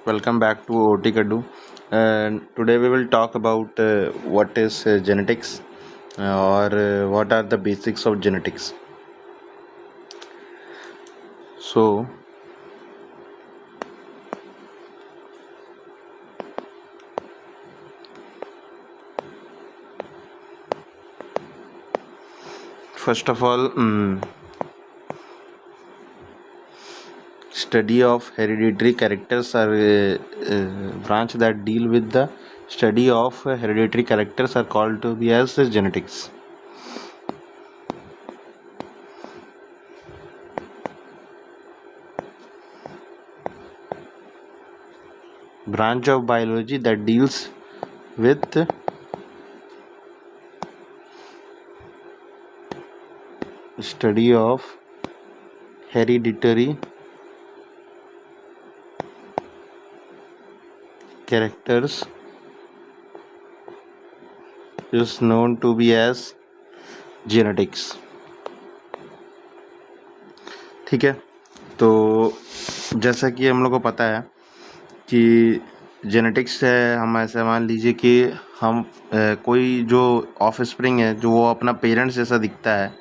Welcome back to OT Kadu. And today we will talk about what is genetics or what are the basics of genetics. So, first of all, study of hereditary characters are branch that deal with the study of hereditary characters are called to be as genetics. Branch of biology that deals with study of hereditary characters is known to be as genetics. ठीक है, तो जैसा कि हम लोग को पता है कि जेनेटिक्स है, हम ऐसे मान लीजिए कि हम कोई जो ऑफ स्प्रिंग है जो वो अपना पेरेंट्स जैसा दिखता है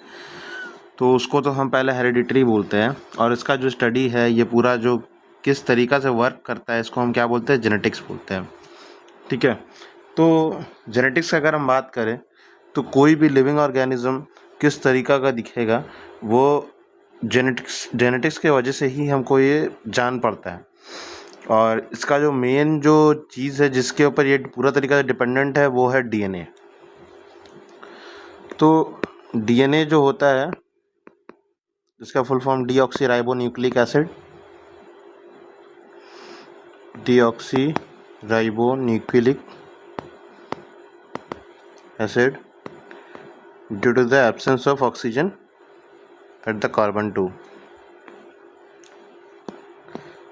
तो उसको तो हम पहले हेरिडिटरी बोलते हैं, और इसका जो स्टडी है ये पूरा जो किस तरीक़ा से वर्क करता है इसको हम क्या बोलते हैं, जेनेटिक्स बोलते हैं। ठीक है, तो जेनेटिक्स की अगर हम बात करें तो कोई भी लिविंग ऑर्गेनिज्म किस तरीक़ा का दिखेगा वो जेनेटिक्स के वजह से ही हमको ये जान पड़ता है। और इसका जो मेन जो चीज़ है जिसके ऊपर ये पूरा तरीका से डिपेंडेंट है वो है डीएनए। तो डीएनए जो होता है इसका full form deoxyribonucleic acid, deoxyribonucleic acid due to the absence of oxygen at the carbon 2।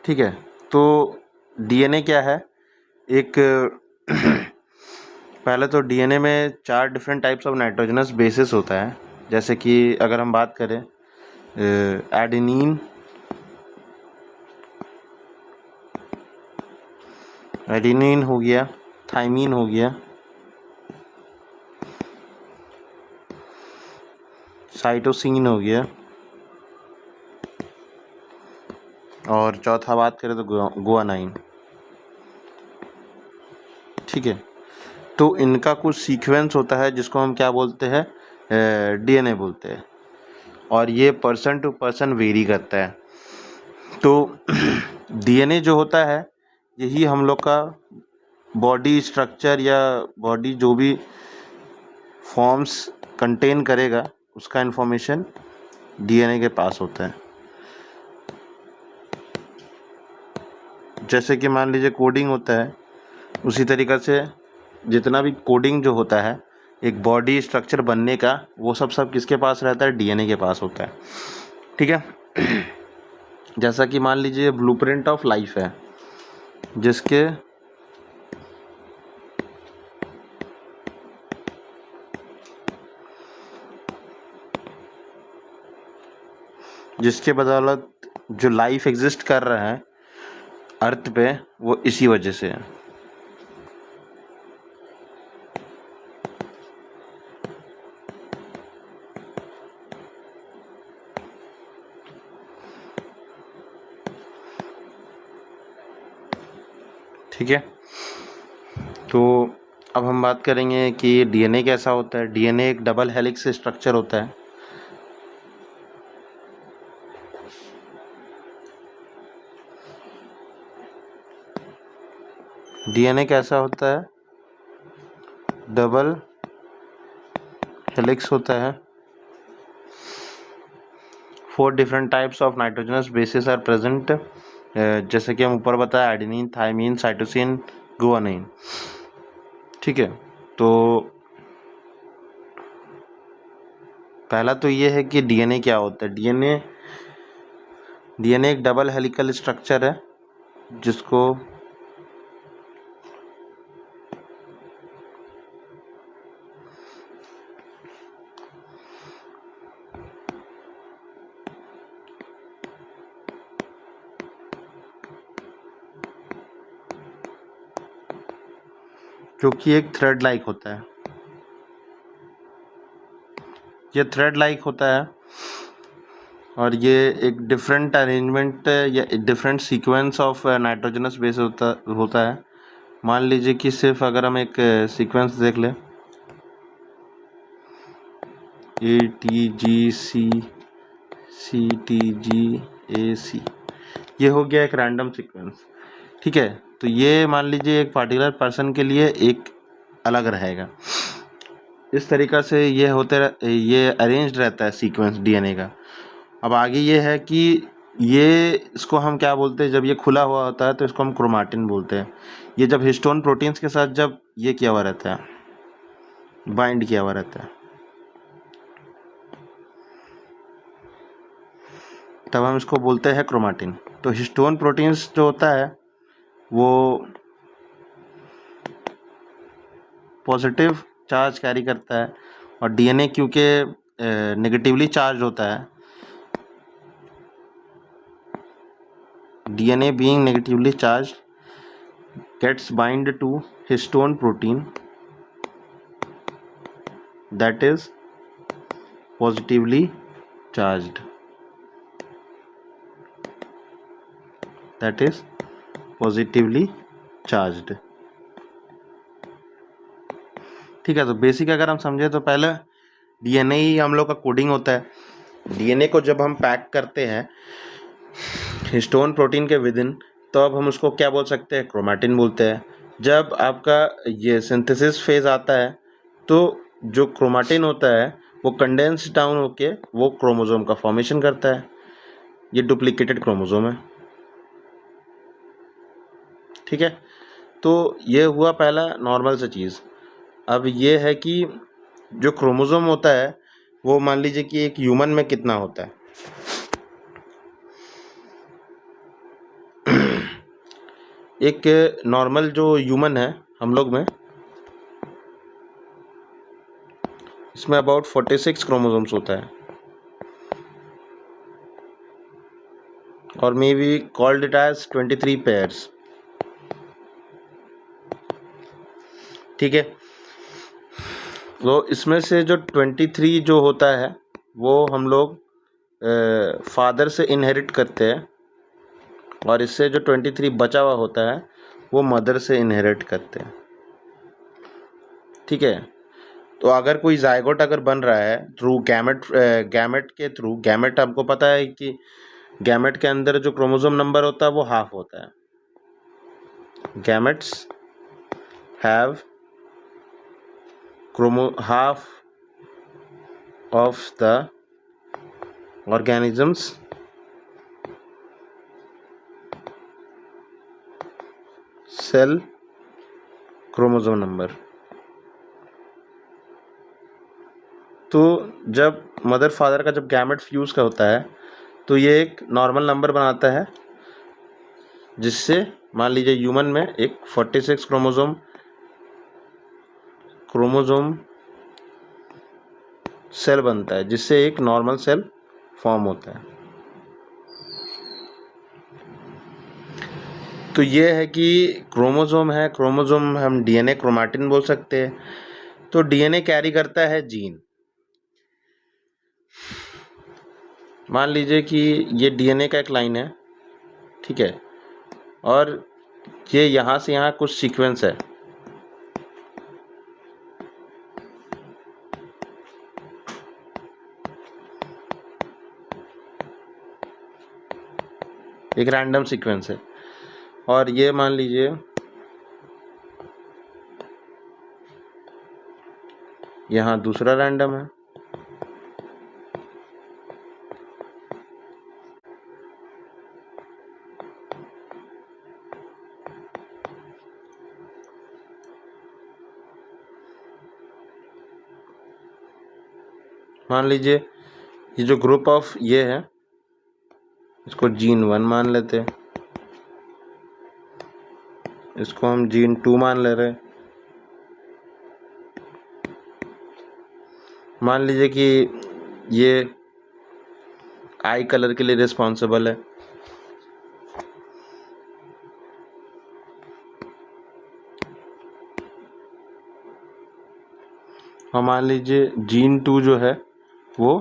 ठीक है, तो डीएनए क्या है? एक पहले तो डीएनए में 4 different types of nitrogenous basis होता है। जैसे कि अगर हम बात करें एडिनिन हो गया, थाइमीन हो गया, साइटोसिन हो गया, और चौथा बात करें तो गुआनाइन। ठीक है, तो इनका कुछ सीक्वेंस होता है जिसको हम क्या बोलते हैं, डीएनए बोलते हैं, और ये पर्सन टू पर्सन वेरी करता है। तो डीएनए जो होता है यही हम लोग का बॉडी स्ट्रक्चर या बॉडी जो भी फॉर्म्स कंटेन करेगा उसका इन्फॉर्मेशन डीएनए के पास होता है। जैसे कि मान लीजिए कोडिंग होता है, उसी तरीक़ा से जितना भी कोडिंग जो होता है एक बॉडी स्ट्रक्चर बनने का वो सब किसके पास रहता है, डीएनए के पास होता है। ठीक है, जैसा कि मान लीजिए ब्लूप्रिंट ऑफ लाइफ है जिसके बदौलत जो लाइफ एग्जिस्ट कर रहा है अर्थ पे वो इसी वजह से है। ठीक है, तो अब हम बात करेंगे कि डीएनए कैसा होता है। डीएनए एक डबल हेलिक्स स्ट्रक्चर होता है। डीएनए कैसा होता है, डबल हेलिक्स होता है। 4 different types of nitrogenous bases are present, जैसे कि हम ऊपर बताया एडेनिन, थाइमीन, साइटोसिन, गुआनिन। ठीक है, तो पहला तो ये है कि डीएनए क्या होता है। डीएनए एक डबल हेलिकल स्ट्रक्चर है जिसको जो कि एक थ्रेड लाइक होता है। ये थ्रेड लाइक होता है और ये एक डिफरेंट अरेंजमेंट या different sequence of nitrogenous base होता है। मान लीजिए कि सिर्फ अगर हम एक सीक्वेंस देख लें, ATGC CTGAC, ये हो गया एक रैंडम सीक्वेंस। ठीक है, तो ये मान लीजिए एक पार्टिकुलर पर्सन के लिए एक अलग रहेगा। इस तरीक़ा से ये अरेंज्ड रहता है सीक्वेंस डीएनए का। अब आगे ये है कि इसको हम क्या बोलते हैं, जब ये खुला हुआ होता है तो इसको हम क्रोमाटिन बोलते हैं। ये जब हिस्टोन प्रोटीन्स के साथ जब ये किया हुआ रहता है, बाइंड किया हुआ रहता है, तब हम इसको बोलते हैं क्रोमाटिन। तो हिस्टोन प्रोटीन्स जो होता है वो पॉजिटिव चार्ज कैरी करता है और डीएनए क्योंकि नेगेटिवली चार्ज होता है, DNA being negatively charged gets bind to histone protein that is positively charged. ठीक है, तो बेसिक अगर हम समझे तो पहले डीएनए ही हम लोग का कोडिंग होता है। डीएनए को जब हम पैक करते हैं हिस्टोन प्रोटीन के विद इन, तो अब हम उसको क्या बोल सकते हैं, क्रोमैटिन बोलते हैं। जब आपका ये सिंथेसिस फेज आता है तो जो क्रोमैटिन होता है वो कंडेंस डाउन होके वो क्रोमोसोम का फॉर्मेशन करता है। ये डुप्लीकेटेड क्रोमोसोम है। ठीक है, तो ये हुआ पहला नॉर्मल सा चीज़। अब ये है कि जो क्रोमोसोम होता है वो मान लीजिए कि एक ह्यूमन में कितना होता है। एक नॉर्मल जो ह्यूमन है हम लोग में, इसमें अबाउट 46 क्रोमोसोम्स होता है और may be called it as 23 pairs. ठीक है, तो इसमें से जो 23 जो होता है वो हम लोग फादर से इनहेरिट करते हैं और इससे जो 23 बचा हुआ होता है वो मदर से इनहेरिट करते हैं। ठीक है, तो अगर कोई जायगोट अगर बन रहा है थ्रू गैमेट के थ्रू, गैमेट आपको पता है कि गैमेट के अंदर जो क्रोमोसोम नंबर होता है वो हाफ होता है। Gametes have half of the organisms cell chromosome number. तो जब मदर फादर का जब गैमेट फ्यूज का होता है तो ये एक नॉर्मल नंबर बनाता है, जिससे मान लीजिए ह्यूमन में एक 46 क्रोमोसोम सेल बनता है, जिससे एक नॉर्मल सेल फॉर्म होता है। तो ये है कि क्रोमोसोम है, क्रोमोसोम हम डीएनए क्रोमैटिन बोल सकते हैं। तो डीएनए कैरी करता है जीन। मान लीजिए कि ये डीएनए का एक लाइन है, ठीक है, और ये यहाँ से यहाँ कुछ सीक्वेंस है। एक रैंडम सीक्वेंस है और ये मान लीजिए यहाँ दूसरा रैंडम है। मान लीजिए ये जो ग्रुप ऑफ ये है इसको जीन 1 मान लेते हैं, इसको हम जीन 2 मान ले रहे हैं। मान लीजिए कि ये आई कलर के लिए रिस्पॉन्सिबल है। और मान लीजिए जीन 2 जो है वो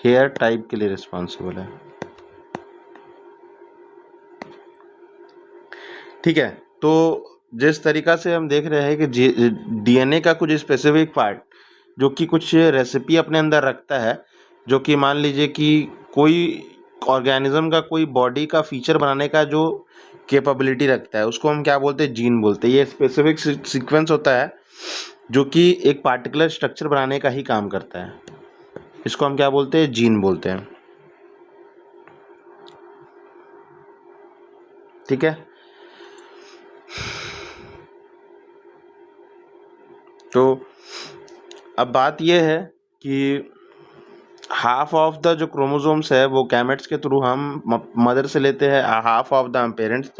हेयर टाइप के लिए रिस्पॉन्सिबल है। ठीक है, तो जिस तरीका से हम देख रहे हैं कि डीएनए का कुछ स्पेसिफिक पार्ट जो कि कुछ रेसिपी अपने अंदर रखता है, जो कि मान लीजिए कि कोई ऑर्गेनिज्म का कोई बॉडी का फीचर बनाने का जो कैपेबिलिटी रखता है, उसको हम क्या बोलते हैं? जीन बोलते हैं। ये स्पेसिफिक सीक्वेंस होता है जो कि एक पार्टिकुलर स्ट्रक्चर बनाने का ही काम करता है। इसको हम क्या बोलते हैं? जीन बोलते हैं। ठीक है, तो अब बात यह है कि हाफ ऑफ द जो क्रोमोसोम्स है वो गैमेट्स के थ्रू हम मदर से लेते हैं, half of the parents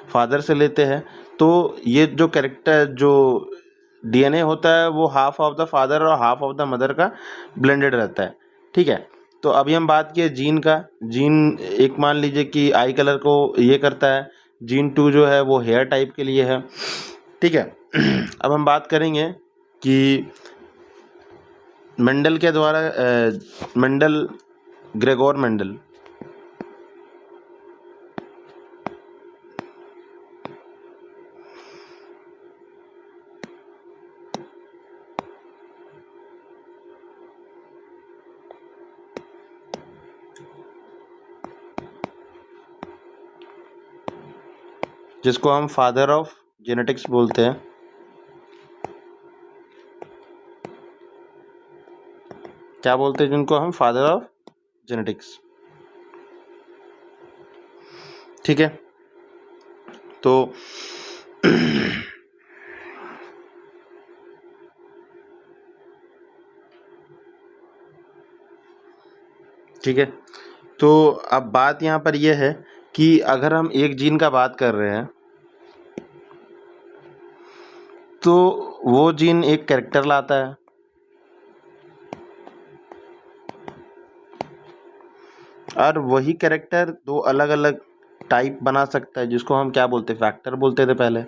father से लेते हैं। तो ये जो कैरेक्टर जो डीएनए होता है वो हाफ ऑफ द फादर और हाफ ऑफ द मदर का ब्लेंडेड रहता है। ठीक है, तो अभी हम बात किए जीन का। जीन एक मान लीजिए कि आई कलर को ये करता है, जीन 2 जो है वो हेयर टाइप के लिए है। ठीक है, अब हम बात करेंगे कि मेंडल के द्वारा मेंडल ग्रेगोर मेंडल जिसको हम फादर ऑफ जेनेटिक्स बोलते हैं, क्या बोलते हैं जिनको हम? Father of genetics. ठीक है, तो ठीक है, तो अब बात यहाँ पर यह है कि अगर हम एक जीन का बात कर रहे हैं तो वो जीन एक कैरेक्टर लाता है, और वही कैरेक्टर दो अलग अलग टाइप बना सकता है, जिसको हम क्या बोलते हैं? फैक्टर बोलते थे पहले।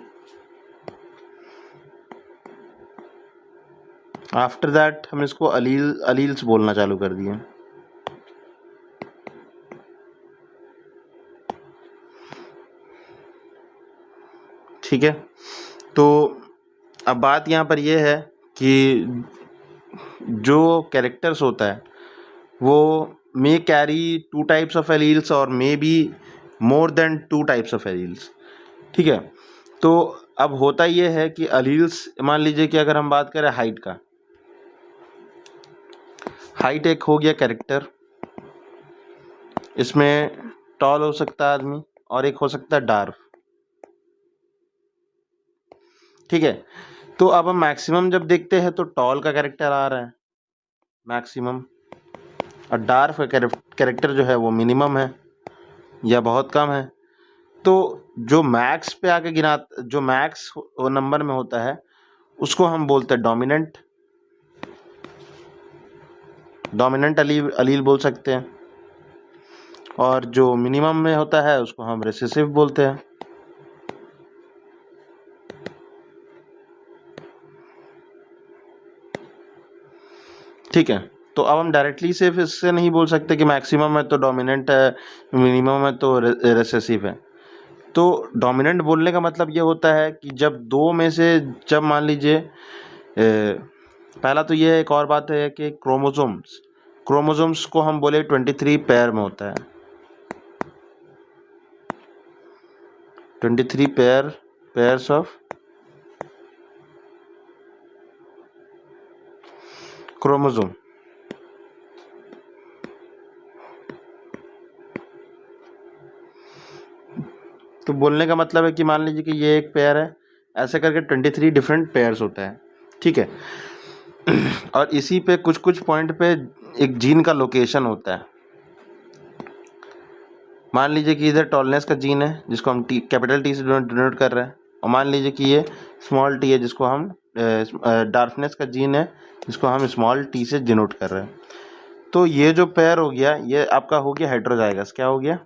आफ्टर दैट हम इसको अलील्स बोलना चालू कर दिए। ठीक है, तो अब बात यहाँ पर यह है कि जो कैरेक्टर्स होता है वो मे कैरी 2 टाइप्स ऑफ एलील्स और may be more than 2 types of alleles. ठीक है, तो अब होता यह है कि एलील्स, मान लीजिए कि अगर हम बात करें हाइट का, हाइट एक हो गया कैरेक्टर, इसमें टॉल हो सकता है आदमी और एक हो सकता है डार्फ। ठीक है, तो अब हम मैक्सिमम जब देखते हैं तो टॉल का कैरेक्टर आ रहा है मैक्सिमम, और डार्फ का कैरेक्टर जो है वो मिनिमम है या बहुत कम है। तो जो मैक्स पे आके गिना, जो मैक्स नंबर में होता है उसको हम बोलते हैं डोमिनेंट, डोमिनेंट अलील बोल सकते हैं, और जो मिनिमम में होता है उसको हम रिसेसिव बोलते हैं। ठीक है, तो अब हम डायरेक्टली सिर्फ इससे नहीं बोल सकते कि मैक्सिमम है तो डोमिनेंट है, मिनिमम है तो रिसेसिव है। तो डोमिनेंट बोलने का मतलब ये होता है कि जब दो में से, जब मान लीजिए पहला तो ये एक और बात है कि क्रोमोसोम्स को हम बोले 23 पेयर में होता है, 23 पेयर्स ऑफ क्रोमोसोम। तो बोलने का मतलब है कि मान लीजिए कि ये एक पेयर है, ऐसे करके 23 डिफरेंट पेयर्स होता है। ठीक है, और इसी पे कुछ कुछ पॉइंट पे एक जीन का लोकेशन होता है। मान लीजिए कि इधर टॉलनेस का जीन है जिसको हम कैपिटल टी से डिनोट कर रहे हैं, और मान लीजिए कि ये स्मॉल टी है जिसको हम डार्कनेस का जीन है जिसको हम स्मॉल टी से डिनोट कर रहे हैं। तो ये जो पेयर हो गया ये आपका हो गया हेटेरोजाइगस। क्या हो गया?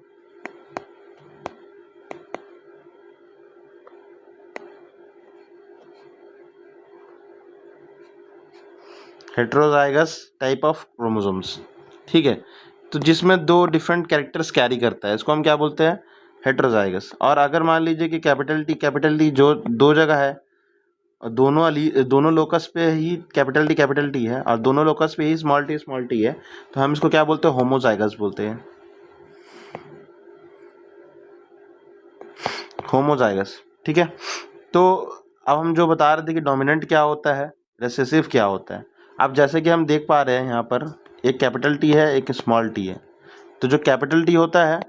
हेट्रोजाइगस टाइप ऑफ क्रोमोसोम्स, ठीक है। तो जिसमें 2 डिफरेंट कैरेक्टर्स कैरी करता है, इसको हम क्या बोलते हैं, हेट्रोजाइगस। और अगर मान लीजिए कि कैपिटल टी जो 2 जगह है और दोनों लोकस पे ही कैपिटल टी है और दोनों लोकस पे ही स्मॉल टी है, तो हम इसको क्या बोलते हैं, होमोजाइगस बोलते हैं, होमोजाइगस, ठीक है। तो अब हम जो बता रहे थे कि डोमिनेंट क्या होता है, रिसेसिव क्या होता है। अब जैसे कि हम देख पा रहे हैं यहाँ पर एक कैपिटल टी है, एक स्मॉल टी है। तो जो कैपिटल टी होता है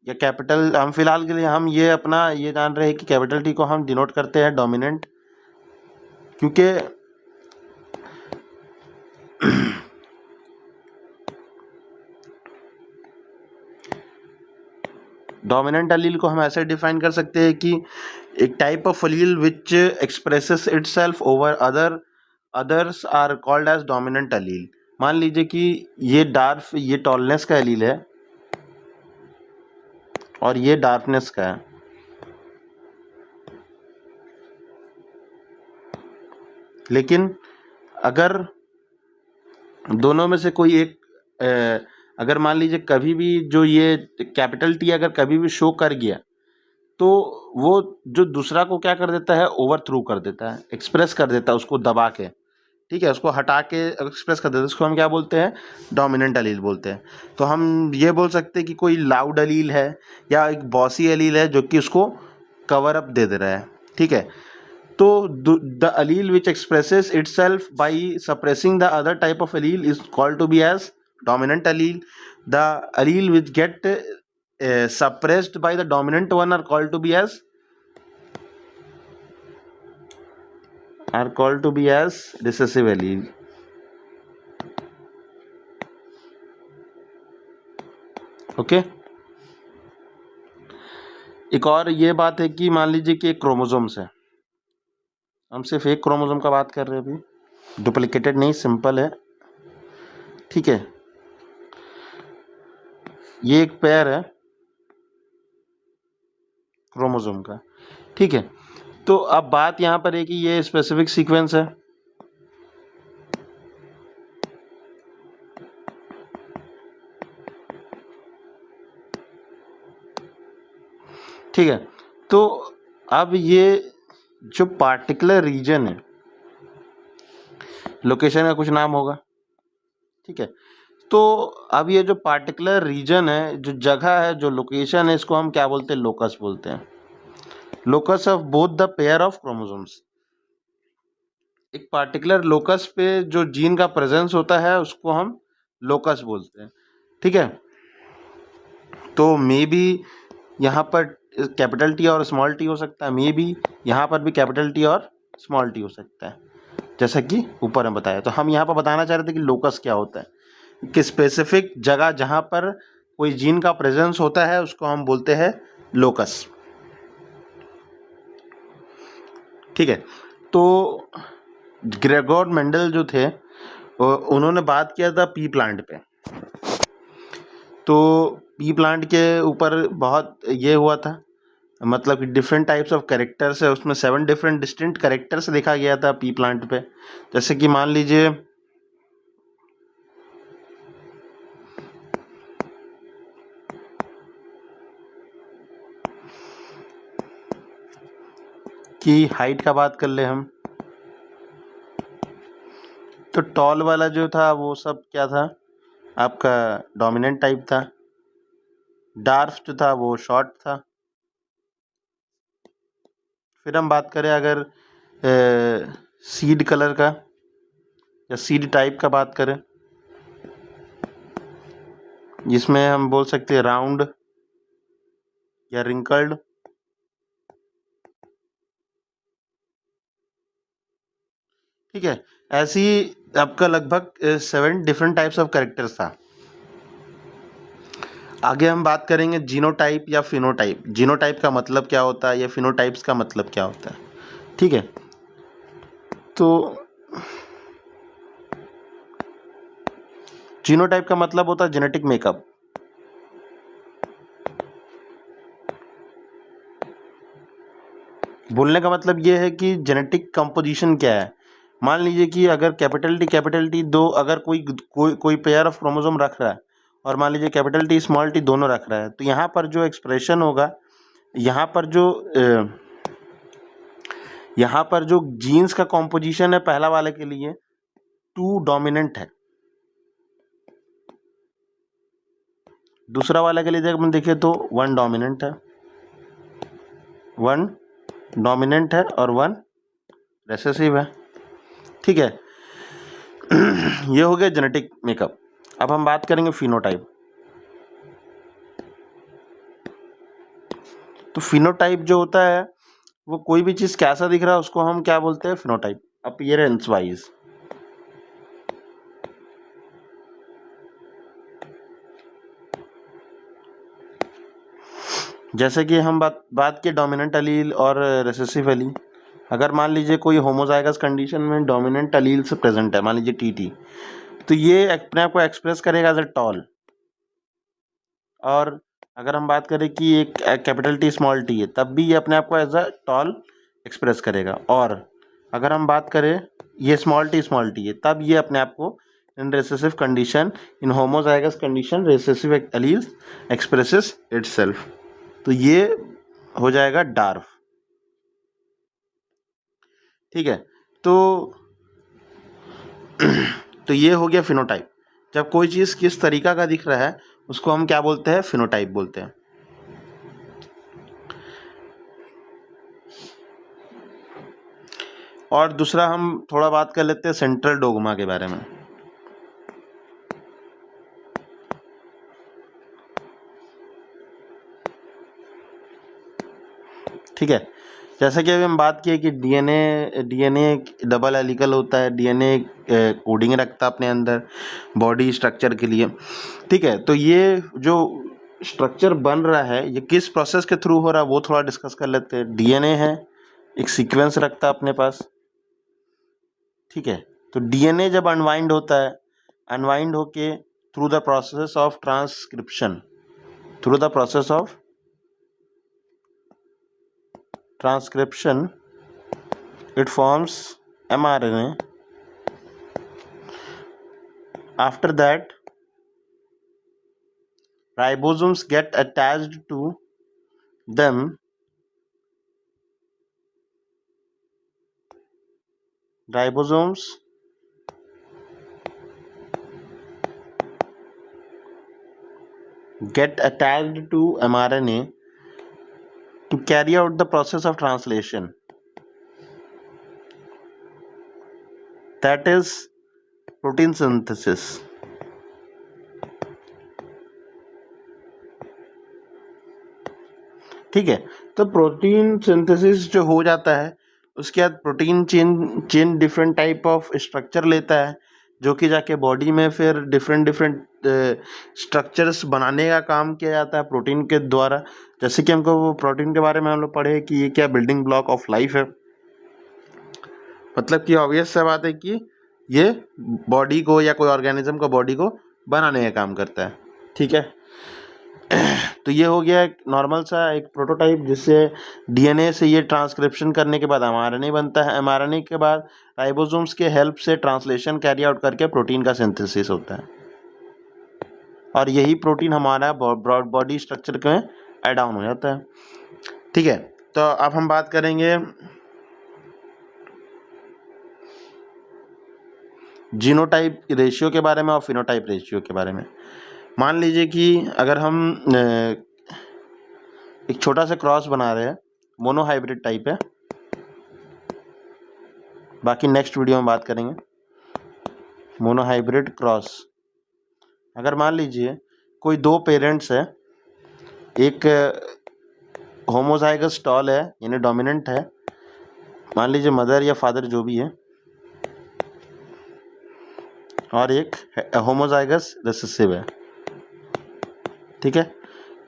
या कैपिटल, हम फिलहाल के लिए हम ये जान रहे हैं कि कैपिटल टी को हम डिनोट करते हैं डोमिनेंट, क्योंकि डोमिनेंट अलील को हम ऐसे डिफाइन कर सकते हैं कि एक type of allele which expresses itself over others are called as dominant allele. मान लीजिए कि ये टॉलनेस का अलील है और ये डार्कनेस का है, लेकिन अगर दोनों में से कोई एक अगर मान लीजिए कभी भी जो ये कैपिटल टी अगर कभी भी शो कर गया, तो वो जो दूसरा को क्या कर देता है, ओवर थ्रू कर देता है, एक्सप्रेस कर देता है उसको दबा के, ठीक है, उसको हटा के एक्सप्रेस कर देता है। उसको हम क्या बोलते हैं, डोमिनेंट अलील बोलते हैं। तो हम ये बोल सकते हैं कि कोई लाउड अलील है या एक बॉसी अलील है जो कि उसको कवर अप दे रहा है, ठीक है। तो the allele which expresses itself by suppressing the other type of allele is called to be as dominant allele. The allele which get suppressed by the dominant one are called to be as recessive allele. Okay एक और ये बात है कि मान लीजिए कि एक क्रोमोसोम्स है, हम सिर्फ एक क्रोमोसोम का बात कर रहे हैं अभी, डुप्लीकेटेड नहीं, सिंपल है, ठीक है। ये एक पेयर है क्रोमोसोम का, ठीक है। तो अब बात यहाँ पर है कि ये स्पेसिफिक सीक्वेंस है, ठीक है। तो अब ये जो पार्टिकुलर रीजन है, लोकेशन का कुछ नाम होगा, ठीक है। तो अब ये जो पार्टिकुलर रीजन है, जो जगह है, जो लोकेशन है, इसको हम क्या बोलते हैं, लोकस बोलते हैं, locus of both the pair of chromosomes. एक पार्टिकुलर लोकस पे जो जीन का प्रेजेंस होता है उसको हम लोकस बोलते हैं, ठीक है। तो मे बी यहाँ पर कैपिटल टी और स्मॉल टी हो सकता है, मे बी यहाँ पर भी कैपिटल टी और स्मॉल टी हो सकता है, जैसा कि ऊपर हम बताया। तो हम यहाँ पर बताना चाह रहे थे कि लोकस क्या होता है, कि स्पेसिफिक जगह जहाँ पर कोई जीन का प्रेजेंस होता है उसको हम बोलते हैं लोकस, ठीक है। तो ग्रेगोर मेंडल जो थे उन्होंने बात किया था पी प्लांट पे। तो पी प्लांट के ऊपर बहुत ये हुआ था, मतलब कि डिफरेंट टाइप्स ऑफ कैरेक्टर्स है उसमें, 7 डिफरेंट डिस्टिंक्ट कैरेक्टर्स देखा गया था पी प्लांट पे। जैसे कि मान लीजिए कि हाइट का बात कर ले हम, तो टॉल वाला जो था वो सब क्या था, आपका डोमिनेंट टाइप था। डार्फ जो था वो शॉर्ट था। फिर हम बात करें अगर सीड कलर का या सीड टाइप का बात करें, जिसमें हम बोल सकते हैं राउंड या रिंकल्ड, ठीक है। ऐसी आपका लगभग 7 डिफरेंट टाइप्स ऑफ कैरेक्टर्स था। आगे हम बात करेंगे जीनोटाइप या फिनोटाइप। जीनोटाइप का मतलब क्या होता है या फिनोटाइप्स का मतलब क्या होता है, ठीक है। तो जीनोटाइप का मतलब होता है जेनेटिक मेकअप। बोलने का मतलब ये है कि जेनेटिक कंपोजिशन क्या है, मान लीजिए कि अगर कैपिटल टी दो, अगर कोई पेयर ऑफ क्रोमोसोम रख रहा है और मान लीजिए कैपिटल टी स्मॉल टी दोनों रख रहा है, तो यहाँ पर जो एक्सप्रेशन होगा, यहाँ पर जो जीन्स का कॉम्पोजिशन है पहला वाले के लिए 2 डोमिनेंट है, दूसरा वाला के लिए जब हम देखें तो 1 डोमिनेंट है, 1 डोमिनेंट है और 1 रिसेसिव है। ठीक है, ये हो गया जेनेटिक मेकअप। अब हम बात करेंगे फिनोटाइप। तो फिनोटाइप जो होता है वो कोई भी चीज कैसा दिख रहा है उसको हम क्या बोलते हैं, फिनोटाइप, अपीयरेंस वाइज। जैसे कि हम बात की डोमिनेंट अलील और रिसेसिव अलील। अगर मान लीजिए कोई होमोजाइगस कंडीशन में डोमिनेंट अलील से प्रेजेंट है, मान लीजिए टीटी, तो ये अपने आप को एक्सप्रेस करेगा एज ए टॉल। और अगर हम बात करें कि एक कैपिटल टी स्मॉल टी है, तब भी ये अपने आप को एज अ टॉल एक्सप्रेस करेगा। और अगर हम बात करें ये स्मॉल टी है, तब ये अपने आप को in recessive condition, in homozygous condition recessive allele expresses itself. तो ये हो जाएगा डार्फ। ठीक है, तो ये हो गया फिनोटाइप। जब कोई चीज किस तरीका का दिख रहा है उसको हम क्या बोलते हैं, फिनोटाइप बोलते हैं। और दूसरा हम थोड़ा बात कर लेते हैं सेंट्रल डोग्मा के बारे में। ठीक है, जैसा कि अभी हम बात किए कि डीएनए डबल हेलिकल होता है, डीएनए कोडिंग रखता है अपने अंदर बॉडी स्ट्रक्चर के लिए। ठीक है, तो ये जो स्ट्रक्चर बन रहा है ये किस प्रोसेस के थ्रू हो रहा है वो थोड़ा डिस्कस कर लेते हैं। डीएनए है, एक सीक्वेंस रखता है अपने पास। ठीक है, तो डीएनए जब अनवाइंड होता है, अनवाइंड होके through the process of transcription, it forms mRNA. After that, ribosomes get attached to them. Ribosomes get attached to mRNA to carry out the process of translation. That is protein synthesis. ठीक है, तो protein synthesis जो हो जाता है उसके बाद protein chain different type of structure लेता है, जो कि जाके बॉडी में फिर डिफरेंट स्ट्रक्चर्स बनाने का काम किया जाता है प्रोटीन के द्वारा। जैसे कि हमको वो प्रोटीन के बारे में हम लोग पढ़े कि ये क्या बिल्डिंग ब्लॉक ऑफ लाइफ है। मतलब कि ऑब्वियस सा बात है कि ये बॉडी को या कोई ऑर्गेनिज्म को बॉडी को बनाने का काम करता है। ठीक है, तो ये हो गया एक नॉर्मल सा एक प्रोटोटाइप, जिससे डीएनए से ये ट्रांसक्रिप्शन करने के बाद एमआरएनए बनता है। एमआरएनए के बाद राइबोसोम्स के हेल्प से ट्रांसलेशन कैरी आउट करके प्रोटीन का सिंथेसिस होता है, और यही प्रोटीन हमारा बॉडी स्ट्रक्चर में ऐड ऑन हो जाता है। ठीक है, तो अब हम बात करेंगे जीनोटाइप रेशियो के बारे में और फिनोटाइप रेशियो के बारे में। मान लीजिए कि अगर हम एक छोटा सा क्रॉस बना रहे हैं, मोनोहाइब्रिड टाइप है, बाकी नेक्स्ट वीडियो में बात करेंगे मोनोहाइब्रिड क्रॉस। अगर मान लीजिए कोई 2 पेरेंट्स है, एक होमोजाइगस टॉल है यानी डोमिनेंट है, मान लीजिए मदर या फादर जो भी है, और एक होमोजाइगस रिसेसिव है। ठीक है,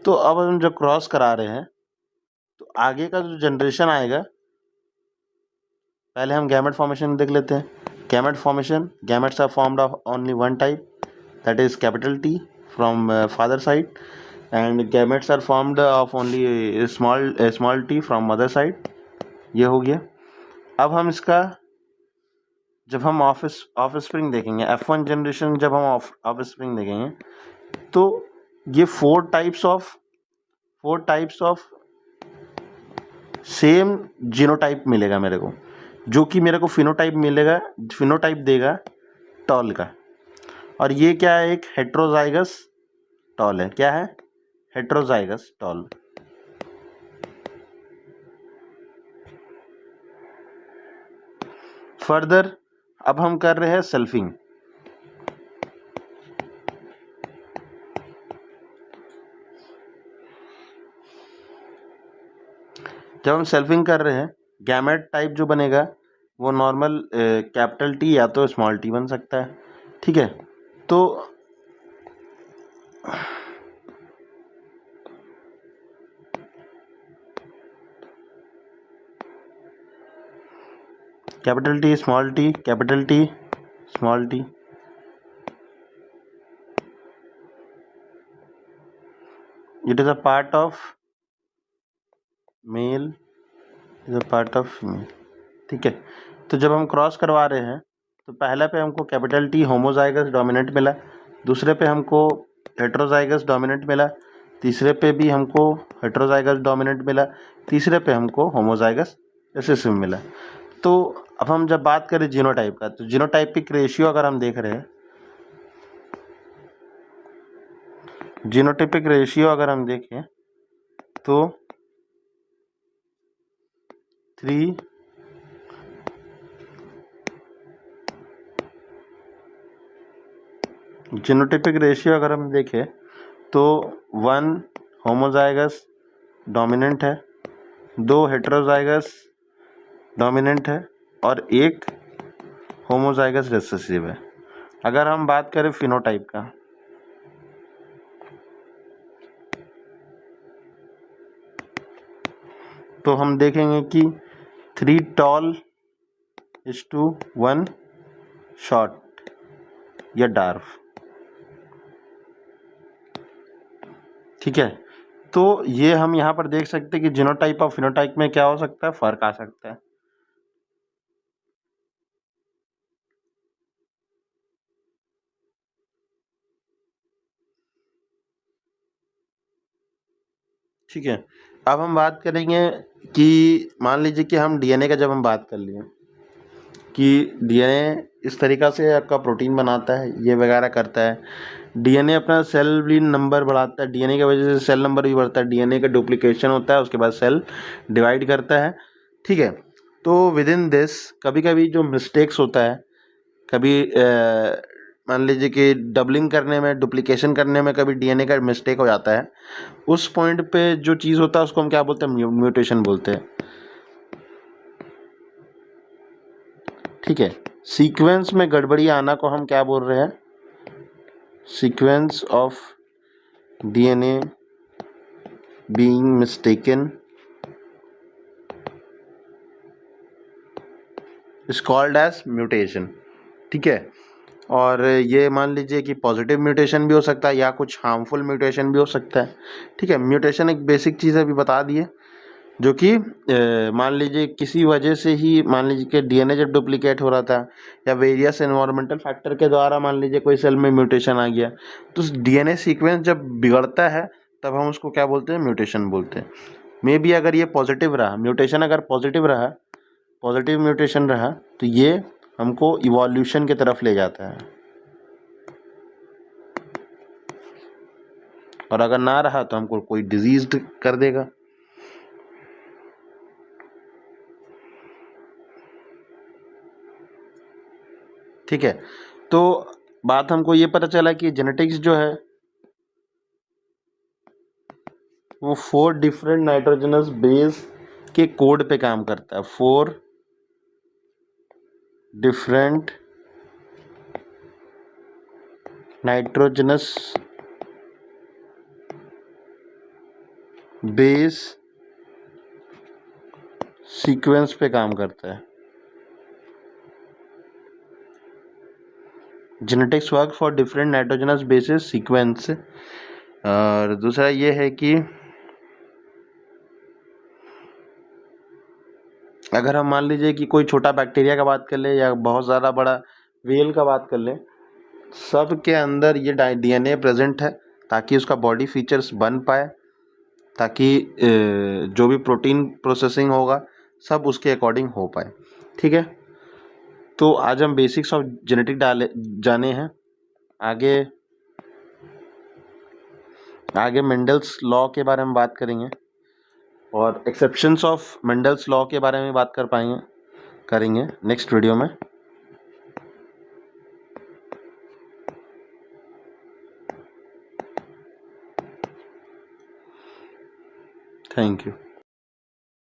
तो अब हम जब क्रॉस करा रहे हैं तो आगे का जो जनरेशन आएगा, पहले हम गैमेट फॉर्मेशन देख लेते हैं। Gamete formation, gametes are formed of only one type, that is capital T from father side, and gametes are formed of only small t from mother side. ये हो गया। अब हम इसका जब हम ऑफ स्प्रिंग देखेंगे, F1 जनरेशन जब हम ऑफ स्प्रिंग देखेंगे तो ये four types of same genotype मिलेगा मेरे को, जो कि मेरे को फिनोटाइप देगा टॉल का। और ये क्या है, एक हेट्रोजाइगस टॉल है। क्या है? Heterozygous tall. फर्दर अब हम कर रहे हैं सेल्फिंग। जब हम सेल्फिंग कर रहे हैं, गैमेट टाइप जो बनेगा वो नॉर्मल कैपिटल टी या तो स्मॉल टी बन सकता है। ठीक है, तो capital T, small T, capital T, small T. It is a part of male, is a part of female. ठीक है, तो जब हम क्रॉस करवा रहे हैं तो पहले पे हमको कैपिटल टी होमोजाइगस डोमिनेंट मिला, दूसरे पे हमको हेट्रोजाइगस डोमिनेंट मिला, तीसरे पे भी हमको हेट्रोजाइगस डोमिनेंट मिला, तीसरे पे हमको होमोजाइगस रिसेसिव मिला। तो अब हम जब बात करें जीनोटाइप का, तो जीनोटाइपिक रेशियो अगर हम देख रहे हैं, जीनोटाइपिक रेशियो अगर हम देखें तो 3 जीनोटाइपिक रेशियो अगर हम देखें तो 1 होमोजाइगस डोमिनेंट है, 2 हेट्रोजाइगस डोमिनेंट है और 1 होमोजाइगस रिसेसिव है। अगर हम बात करें फिनोटाइप का, तो हम देखेंगे कि 3 टॉल इज टू 1 शॉर्ट या डार्फ। ठीक है, तो ये हम यहाँ पर देख सकते हैं कि जीनोटाइप और फिनोटाइप में क्या हो सकता है, फर्क आ सकता है। ठीक है, अब हम बात करेंगे कि मान लीजिए कि हम डीएनए का जब हम बात कर लिए कि डीएनए इस तरीक़ा से आपका प्रोटीन बनाता है, ये वगैरह करता है। डीएनए अपना सेल नंबर बढ़ाता है, डीएनए की वजह से सेल नंबर भी बढ़ता है, डीएनए का डुप्लीकेशन होता है, उसके बाद सेल डिवाइड करता है। ठीक है, तो विद इन दिस कभी कभी जो मिस्टेक्स होता है, कभी मान लीजिए कि डबलिंग करने में, डुप्लीकेशन करने में कभी डीएनए का मिस्टेक हो जाता है, उस पॉइंट पे जो चीज़ होता है उसको हम क्या बोलते हैं, म्यूटेशन बोलते हैं। ठीक है, सीक्वेंस में गड़बड़ी आना को हम क्या बोल रहे हैं, sequence of DNA being mistaken is called as mutation. ठीक है, और ये मान लीजिए कि पॉजिटिव म्यूटेशन भी हो सकता है या कुछ हार्मफुल म्यूटेशन भी हो सकता है। ठीक है, म्यूटेशन एक बेसिक चीज़ अभी बता दिए, जो कि मान लीजिए किसी वजह से ही, मान लीजिए कि डीएनए जब डुप्लीकेट हो रहा था या वेरियस एनवायरमेंटल फैक्टर के द्वारा मान लीजिए कोई सेल में म्यूटेशन आ गया, तो उस डीएनए सीक्वेंस जब बिगड़ता है तब हम उसको क्या बोलते हैं, म्यूटेशन बोलते हैं। मे बी अगर ये पॉजिटिव रहा, म्यूटेशन अगर पॉजिटिव रहा, पॉजिटिव म्यूटेशन रहा, तो ये हमको इवोल्यूशन की तरफ ले जाता है, और अगर ना रहा तो हमको कोई डिजीज कर देगा। ठीक है, तो बात हमको ये पता चला कि जेनेटिक्स जो है वो 4 डिफरेंट नाइट्रोजनस बेस के कोड पे काम करता है। 4 डिफरेंट नाइट्रोजनस बेस सीक्वेंस पे काम करता है। Genetics work for different nitrogenous bases sequence. और दूसरा ये है कि अगर हम मान लीजिए कि कोई छोटा बैक्टीरिया का बात कर ले या बहुत ज़्यादा बड़ा व्हेल का बात कर लें, सब के अंदर ये डीएनए प्रेजेंट है ताकि उसका बॉडी फीचर्स बन पाए, ताकि जो भी प्रोटीन प्रोसेसिंग होगा सब उसके अकॉर्डिंग हो पाए। ठीक है, तो आज हम बेसिक्स ऑफ जेनेटिक जाने हैं। आगे आगे मेंडल्स लॉ के बारे में बात करेंगे और एक्सेप्शंस ऑफ मेंडल्स लॉ के बारे में बात करेंगे नेक्स्ट वीडियो में। Thank you.